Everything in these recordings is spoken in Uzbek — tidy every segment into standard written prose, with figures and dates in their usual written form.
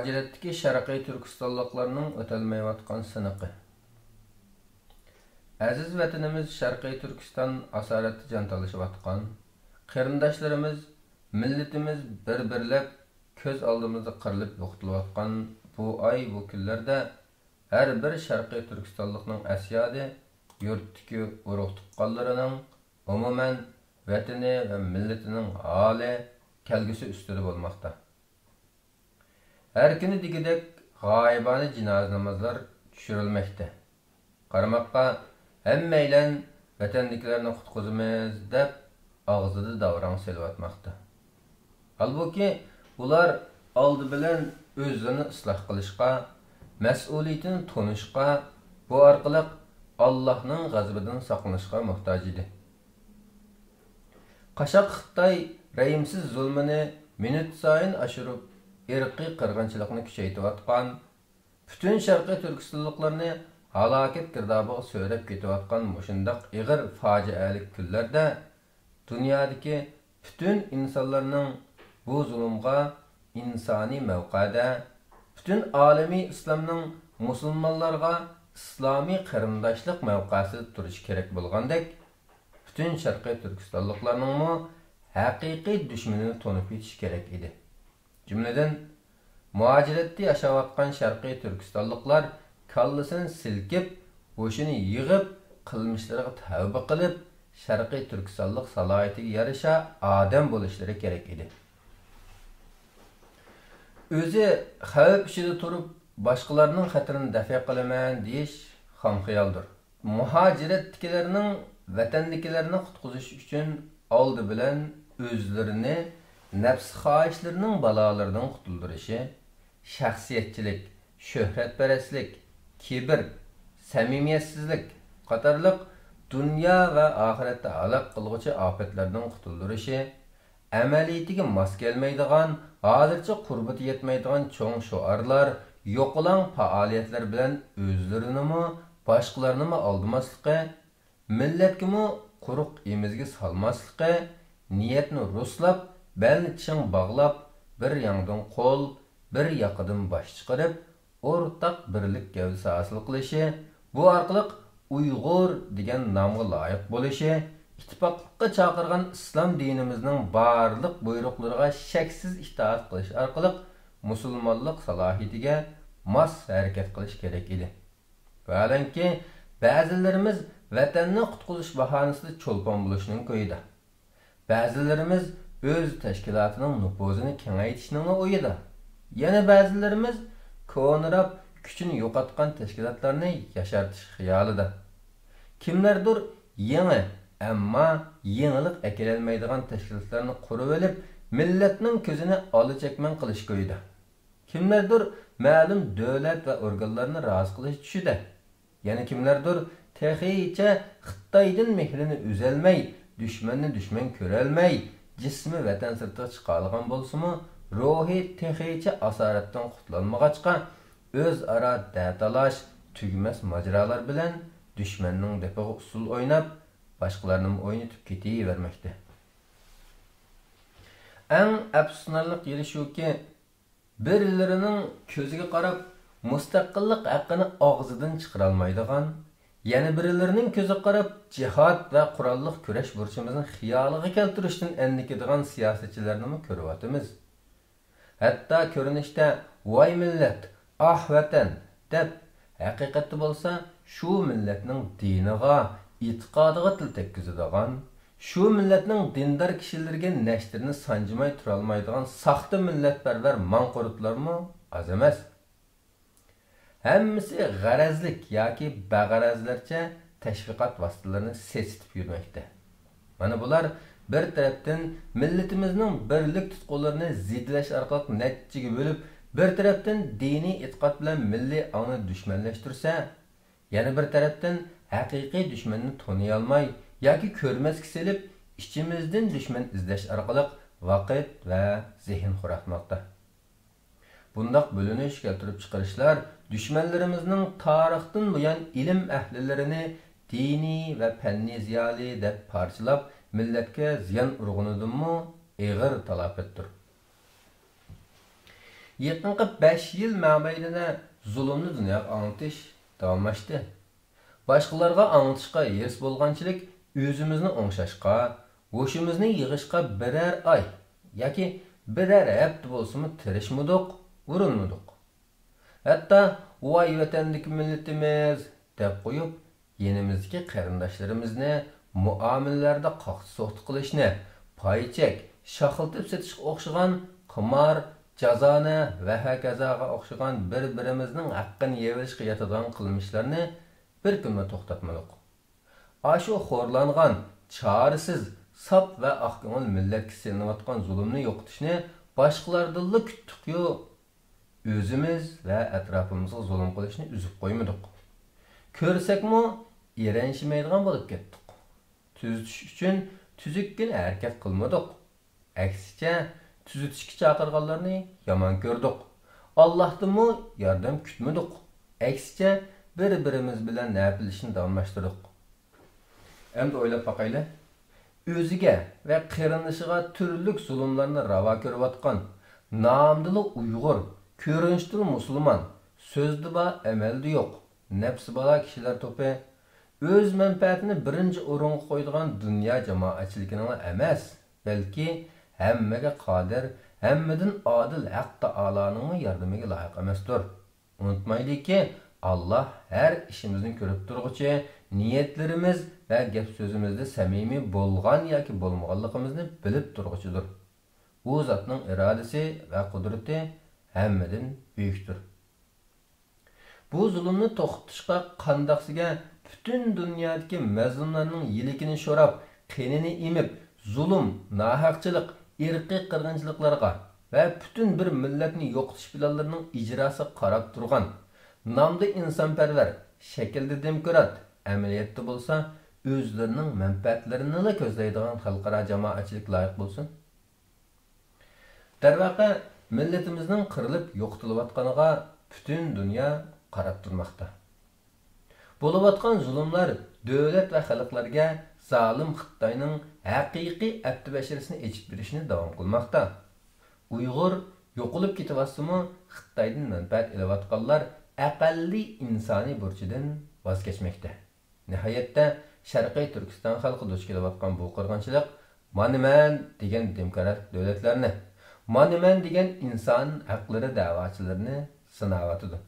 muhaciratdagi Sharqiy Turkistonliklarning o'talmayotgan siniqi. Aziz vatanimiz Sharqiy Turkiston asoratda jon talashayotgan, qarindoshlarimiz, millatimiz bir-birlab ko'z oldimizda qirilib yo'qotilayotgan bu oy, bu kunlarda har bir Sharqiy Turkistonlikning asyodi yurtdagi urug' tuqqanlarining umuman vatani va millatining holi kelgusi ustida bo'lmoqda. Her kuni degidek g'oyibona jinoza namozlar tushirilmoqda. Qaramoqqa hammanglar vatandagilarni qutqizamiz deb og'zida davron selayotmoqda. Halbuki ular oldi bilan o'zlarini isloh qilishga, mas'uliyatini tunishga, bu orqali Allohning g'azabidan saqlanishga muhtoj edi. Qashaq Xitoy rayimsiz zulmini minut sayin oshirib irqiy qirg'inchilikni kuchaytirayotgan, butun Sharqiy Turkistonliklarni halokat girdobiga so'rab ketayotgan mushundaq ig'ir fojialik kunlarda dunyodagi butun insonlarning bu zulmga insoniy mavqeda, butun olamiy islomning musulmonlarga islomiy qarindoshlik mavqesida turish kerak bo'lgandek, butun Sharqiy Turkistonliklarning haqiqiy dushmanini to'nib yetish kerak edi. Cümleden, muhaciratda yaşayotgan Sharqiy Turkistonliklar kallasini silkib, boshini yig'ib, qilmishlariga tavba qilib, Sharqiy Turkistonlik salohiyatiga yarasha odam bo'lishlari kerak edi. O'zi xavf ichida turib, boshqalarning xatarini dafa qilaman deyish xomxayoldir. Muhaciratdagilarning vatandagilarni qutqizish uchun oldi bilan o'zlarini nafs xohishlarining balolaridan qutuldirishi, shaxsiyatchilik, shuhratparastlik, kibr, samimiyatsizlik qatorliq dunyo va oxiratda halok qilg'uchi ofatlardan qutuldirishi, amaliyatiga mos kelmaydigan, hozircha qurbati yetmaydigan cho'ng shuarlar, yo'qolang faoliyatlar bilan o'zlarini boshqalarni aldamaslikka, millatga quruq emizga solmaslikka, niyatni ruslab belni tishing bağlab, bir yandan qo'l, bir yoqidan bosh chiqarib, o'rtaq birlik gavdasi hosil qilishi, bu orqali Uyg'ur degan nomga loyiq bo'lishi, ittifoqlikka chaqirgan islom dinimizning barliq buyruqlariga shaksiz itoat qilish orqali musulmonlik salohiyatiga mos harakat qilish kerak edi. Valanki ba'zilarimiz vatanni qutqizish bahonasida cho'lpon bo'lishning ko'yida. Ba'zilarimiz o'z tashkilotining nufuzini kengaytirishning o'yida. Yana ba'zilarimiz ko'nrab kuchini yo'qotgan tashkilotlarni yashartish xiyolida. Kimlardir yangi, ammo yangilik kelolmaydigan tashkilotlarni qurib olib, millatning ko'zini olachakman qilish ko'yida. Kimlardir ma'lum davlat va organlarni rozi qilish tushida. Yana kimlardir texicha Xitoydan mehrini uzalmay, dushmanni dushman ko'rolmay, jismi vatan sirtiga chiqargan bo'lsa-mu, ruhi texicha asoratdan qutulolmag'achqa o'zaro datalash, tugmas majralar bilan dushmanning depiga usul o'ynab, boshqalarning o'ynatib ketavermoqda. Eng afsuslanarli yeri shuki, birilarining ko'ziga qarab mustaqillik haqqini og'zidan chiqarolmaydigan, yana birilarining ko'ziga qarab jihad va qurolliq kurash burchimizni xiyoliga keltirishdan endikadigan siyosatchilarni ko'ryapmiz. Hatto ko'rinishda voy millat, ah vatan deb haqiqatda bo'lsa shu millatning diniga, e'tiqodiga til tekkizadigan, shu millatning dindor kishilarga nashtrini sanjimay turolmaydigan saxta millatparvar manqurtlarmi az emas. Hammasi g'arazlik yoki bag'arazlarcha tashviqot vositalarini sesitib yurmoqda. Mana bular bir tarafdan millatimizning birlik tutqunlarini zidlash orqali natijaga bo'lib, bir tarafdan diniy e'tiqod bilan milliy ongni dushmanlashtirsa, yana bir tarafdan haqiqiy dushmanni toniy olmay yoki ko'rmasga selib, ichimizdan dushman izlash orqali vaqt va zehn xuratmoqda. Bundaq bo'linish keltirib chiqarishlar dushmanlarimizning tarixdan buyon ilm ahlilarini diniy va fanniy ziyoli deb parchalab millatga ziyon urg'unidimi ig'ir talafotdir. Yaqinqi 5 yil mobaynida zulmni dunyoga anglatish davomlashdi. Boshqalarga anglitishga hirs bo'lganchilik o'zimizni o'ngshashqa, o'shimizni yig'ishqa birer oy yoki birer hafta bo'lsa-mu tirishmadik, urinmadik. Hatto voy vatandagi millatimiz deb qo'yib, yenimizdagi qarindoshlarimizni muomalalarda qaqti-so'qti qilishni, paychek, shaxiltib setishga o'xshagan qimor, jazoni va hokazoga o'xshagan bir-birimizning haqqini yevilishga yetadigan qilmishlarni bir kunga to'xtatmadik. Ashu xo'rlangan, chorasiz, sap va oqko'ngil millatga selinayotgan zulmni yo'qotishni boshqalardan kutdik-yu, o'zimiz va atrofimizga zulm qilishni uzib qo'ymadik. Ko'rsakmi, eranishmaydigan bo'lib ketdik. Tuzitish uchun tuzukgina harakat qilmadik. Aksicha, tuzitishga chaqirganlarni yomon ko'rdik. Allohdanmi yordam kutmadik. Aksicha, bir-birimiz bilan nafilishni davomlashtirdik. Endi o'ylab boqaylik. O'ziga va qarindoshiga turli zulmlarni ravo ko'rayotgan nomdili Uyg'ur, ko'rinishdili musulmon, so'zda bor, amalda yo'q, nafsi bala kishilar to'pi o'z manfaatini birinchi o'ringa qo'yadigan dunyo jamoatchiligining emas, balki hammaga qodir, hammadan odil Haq taoloning yordamiga loyiq emasdir. Unutmaylikki, Allah her işimizin ko'rib turg'uchi, niyatlarimiz va gap so'zimizda samimiy bo'lgan yoki bo'lmaganligimizni bilib turg'uchidir. Bu zotning irodasi va qudrati hammadan buyukdir. Bu zulmni to'xtatishga qandaqsiga butun dunyodagi mazlumlarning yiligini so'rab, qenini emib, zulm, nohaqchilik, irqiy qirg'inchiliklarga va butun bir millatni yo'qotish planlarining ijrosi qarab turgan namda insonparvar, shaklda demokrat, amaliyotda bo'lsa, o'zlarining manfaatlarini ko'zlaydigan xalqaro jamoatchilik loyiq bo'lsin. Darvaqa millatimizning qirilib yo'qotilayotganiga butun dunyo qarab turmoqda. Bo'layotgan zulmlar davlat va xalqlarga zalim Xitoyning haqiqiy abdibashirisini echib berishni davom qilmoqda. Uyg'ur yo'qolib ketyapsimi, Xitoydan manfaat olayotganlar aqalli insoniy burchidan voz kechmoqda. Nihoyatda Sharqiy Turkiston xalqi duch kelayotgan bu qirg'inchilik "Maniman" degan demokratik davlatlarni, "Maniman" degan inson haqlari da'vochilarini sinayotdi.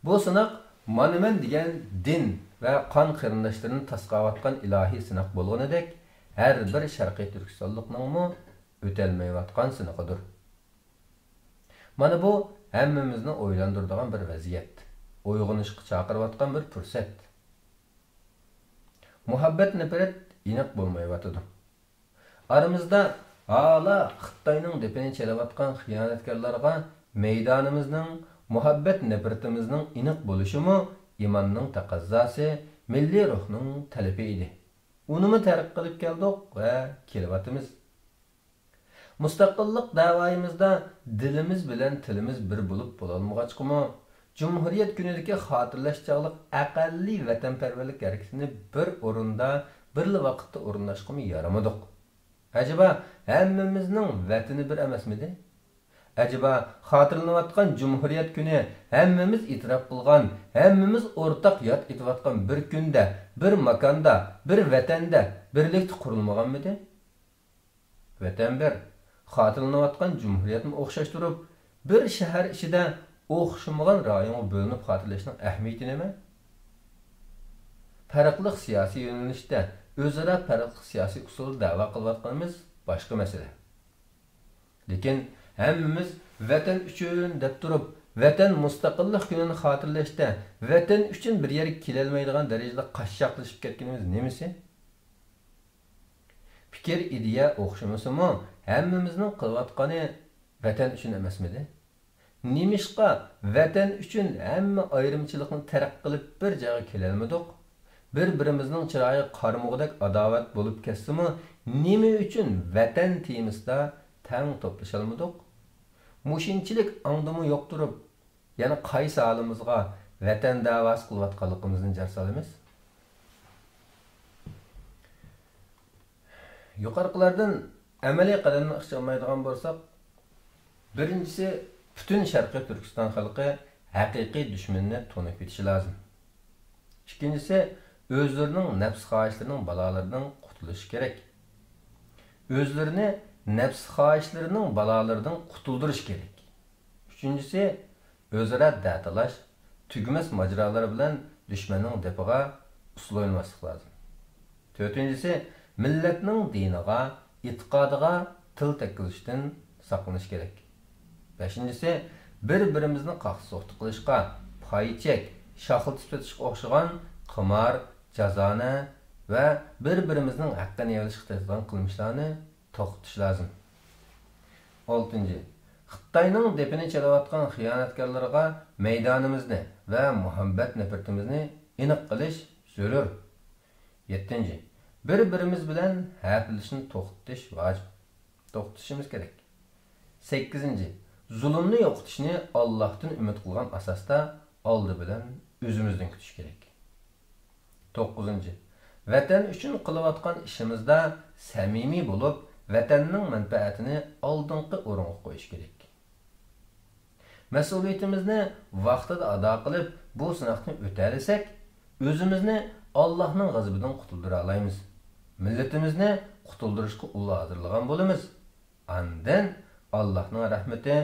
Bu sinoq "Maniman" degan din va qon qarindoshlarini tasqayotgan ilohiy sinoq bo'lganidek, har bir Sharqiy Turkistonlikning o'talmayotgan sinoqidir. Mana bu hammamizni o'ylantiradigan bir vaziyat, uyg'onishga chaqirayotgan bir fursat. Muhabbat nafrat iniq bo'lmayotdi. Aramizda hala Xitoyning depini chelayotgan xiyonatkorlarga maydonimizning, muhabbat nafratimizning iniq bo'lishimi imonning taqozosi, milliy ruhning talabi edi. Unimi tarq qilib keldik va kelyapmiz. Mustaqillik davoyimizda dilimiz bilan tilimiz bir bo'lib bo'lolmag'achqimi, Cumhuriyet günüdeki xatirlash chog'liq aqalli vatanparvarlik harakatini bir o'rinda, birli vaqtda o'rinlashqimi yaramadik. Acaba hammamizning vatani bir emasmidi? Acaba xatirlanayotgan Cumhuriyet günü hammamiz e'tirof qilgan, hammamiz o'rtaq yod etayotgan bir kunda, bir makonda, bir vatanda birlikda qurilmaganmidi? Vatan bir xatirlanayotgan Cumhuriyetni o'xshashtirib, bir shahar ichida o'xshamagan rayonga bo'linib xotirlashning ahamiyati nima? Farqli siyosiy yo'nalishda o'zaro farqli siyosiy usul da'vo qilayotganimiz boshqa masala. Lekin hammamiz vatan uchun deb turib, vatan mustaqillik kunini xotirlashda, vatan uchun bir yerga kelolmaydigan darajada qashshoqlashib ketganimiz nimasi? Fikr, ideya o'xshamasimi, hammamizning qilayotgani vatan uchun emasmidi? Nimishqa vatan uchun hamma ayrimchilikni tarq qilib bir joyga kelolmadik? Bir-birimizning chiroyi qarmog'idek adovat bo'lib ketsimi, nima uchun vatan temisida tang to'plasholmadik? Mushinchilik angdimi yo'q turib, yana qaysi halimizga vatan da'vosi qilayotganligimizni jar solamiz? Yuqoriqilardan amaliy qadamni ixcha olmaydigan bo'lsak, birinchisi Bütün Şarkı Türkistan halkı haqiqiy düşmanını tanıp yetishi lazım. İkincisi, özlerinin nefs xahişlerinin balalarından kurtuluş gerek. Özlerini nefs xahişlerinin balalarından kurtuldurış gerek. Üçüncüsü, özara dağıtalaş, tügümez maceralar bilen düşmanın depoga usul oynamaslık lazım. Dördüncüsü, milletinin diniga, itiqadıga til tekkizishden saqlanish gerek. Beşincisi, bir-birimizni qaqsoqti qilishga, paychek, şaxıltib etishga o'xshagan qimar, jazona va bir-birimizning haqqini yig'ishga tezgan qilmishlarni to'xtatish lozim. 6. Xitoyning depini chalayotgan xiyonatkorlarga maydonimizni va muhabbat nafratimizni aniq qilish zarur. 7. Bir-birimiz bilan hafilishni to'xtatish vojib. To'xtatishimiz kerak. 8. Zulmni yo'qotishni Allohdan umid qilgan asosda oldi bilan o'zimizdan kutish kerak. 9. Vatan uchun qilayotgan ishimizda samimiy bo'lib, vatanning manfaatini oldingi o'ringa qo'yish kerak. Mas'uliyatimizni vaqtida ado qilib, bu sinoqni o'talisak, o'zimizni Allohning g'azabidan qutuldira olamiz. Millatimizni qutuldirishga ula hozirlagan bo'lamiz. Andan Allohning rahmati,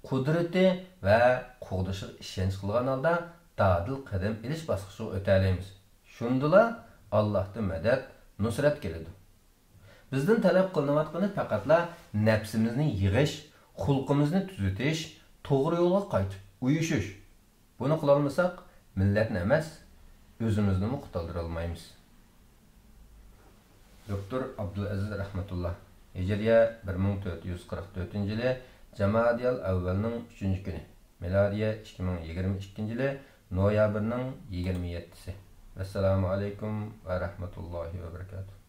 qudrati va qo'g'dishiga ishonch qilgan holda dadil qadam ilish bosqichiga o'talaymiz. Shundala Allohdan madad, nusrat keladi. Bizdan talab qilinayotgani faqatla nafsimizni yig'ish, xulqimizni tuzatish, to'g'ri yo'lga qaytib uyushish. Buni qila olmasak, millatni emas, o'zimizni qutuldira olmaymiz. Doktor Abdulaziz Rahmatullah, Hijriya 1444-yili, Jamadiyal avvalning 3-kuni, miladiya 2022-yili, noyabrning 27-si. Assalomu alaykum va rahmatullohi va barakatuh.